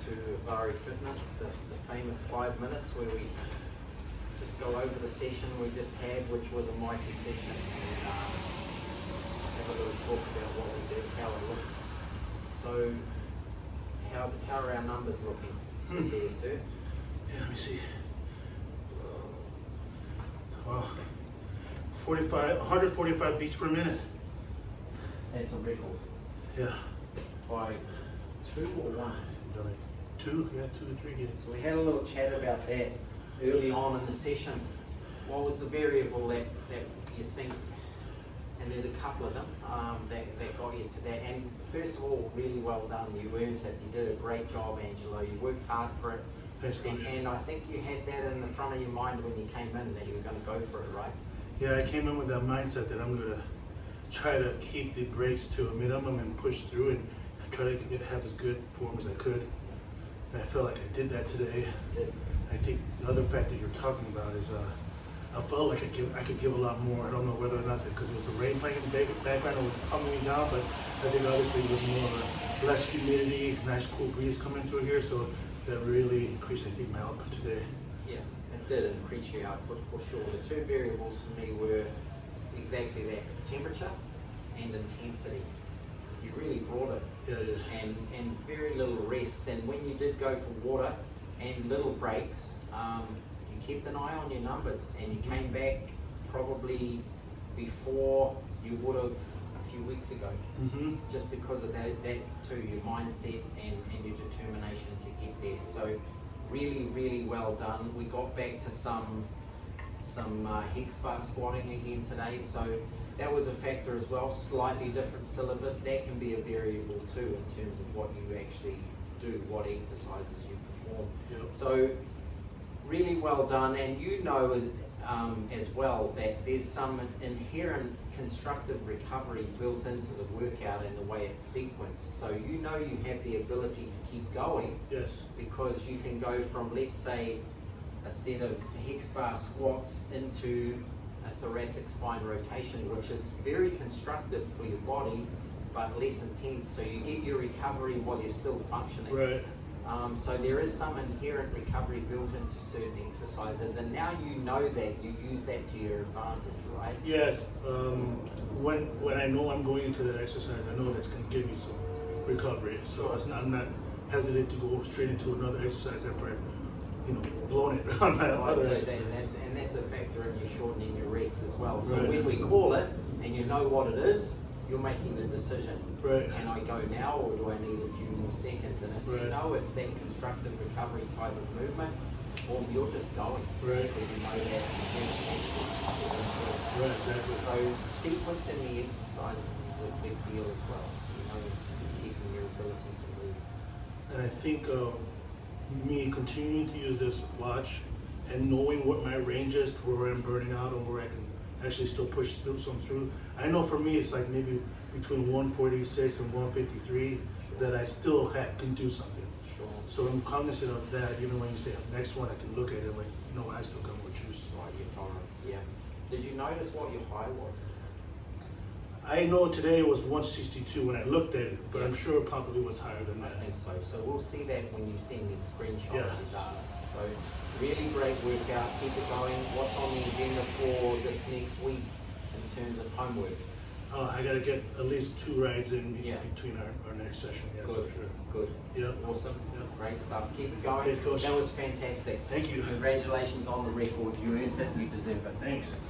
to Vari Fitness, the famous 5 minutes where we just go over the session we just had, which was a mighty session, and have a little talk about what we did, how it looked. So, how are our numbers looking? There, sir? Yeah, let me see. Wow, 145 beats per minute. That's a record. Yeah. By 2 or 1? Like 2, yeah, 2 to 3, yeah. So we had a little chat about that early on in the session. What was the variable that you think, and there's a couple of them, that got you to that? And first of all, really well done, you earned it, you did a great job, Angelo, you worked hard for it. Thanks, Coach. And I think you had that in the front of your mind when you came in, that you were going to go for it, right? Yeah, I came in with that mindset that I'm going to try to keep the brakes to a minimum and push through and try to have as good form as I could. And I felt like I did that today. I think the other factor you're talking about is I felt like I could give a lot more. I don't know whether or not because it was the rain playing in the background, it was calming me down, but I think obviously it was more less humidity, nice cool breeze coming through here, so that really increased, I think, my output today. Yeah, it did increase your output for sure. The two variables for me were exactly that, temperature and intensity. You really brought it. Yeah, yeah. And very little rests, and when you did go for water and little breaks, you kept an eye on your numbers, and you came back probably before you would have a few weeks ago, just because of that too, your mindset and your determination to get there. So really, really well done. We got back to some hex bar squatting again today, so that was a factor as well. Slightly different syllabus, that can be a variable too in terms of what you actually do, what exercises you perform. Yep. So really well done, and you know as well that there's some inherent constructive recovery built into the workout and the way it's sequenced. So you know you have the ability to keep going. Yes. Because you can go from, let's say, a set of hex bar squats into a thoracic spine rotation, which is very constructive for your body, but less intense. So you get your recovery while you're still functioning. Right. So there is some inherent recovery built into certain exercises, and now you know that, you use that to your advantage, right? Yes. When I know I'm going into that exercise, I know that's going to give me some recovery. So I'm not hesitant to go straight into another exercise after I've blown it on my other exercise. And that's a factor in you shortening your rest as well. So Right. when we call it, and you know what it is, you're making the decision. Right. Can I go now, or do I need a few more seconds? And if you Right. know it's that constructive recovery type of movement, well, you're just going. Right. Because you know that Right, exactly. So sequencing the exercises is a big deal as well. Keeping your ability to move. And I think me continuing to use this watch and knowing what my range is, where I'm burning out or where I can actually still push some through. I know for me it's like maybe between 146 and 153 that I still can do something. Sure. So I'm cognizant of that. Even when you say next one, I can look at it like, no, I still got more juice. Right, your tolerance, yeah. Did you notice what your high was? I know today it was 162 when I looked at it, but Yeah. I'm sure it probably was higher than I that. think so. So we'll see that when you send me the screenshot of Yes. your data. So really great workout. Keep it going. What's on the agenda for this next week in terms of homework? I got to get at least 2 rides in Yeah. between our next session. Yes, Good. for sure. Good. Yeah. Awesome. Yeah. Great stuff. Keep it going. Thanks, Coach. That was fantastic. Thank you. Congratulations on the record. You earned it. You deserve it. Thanks.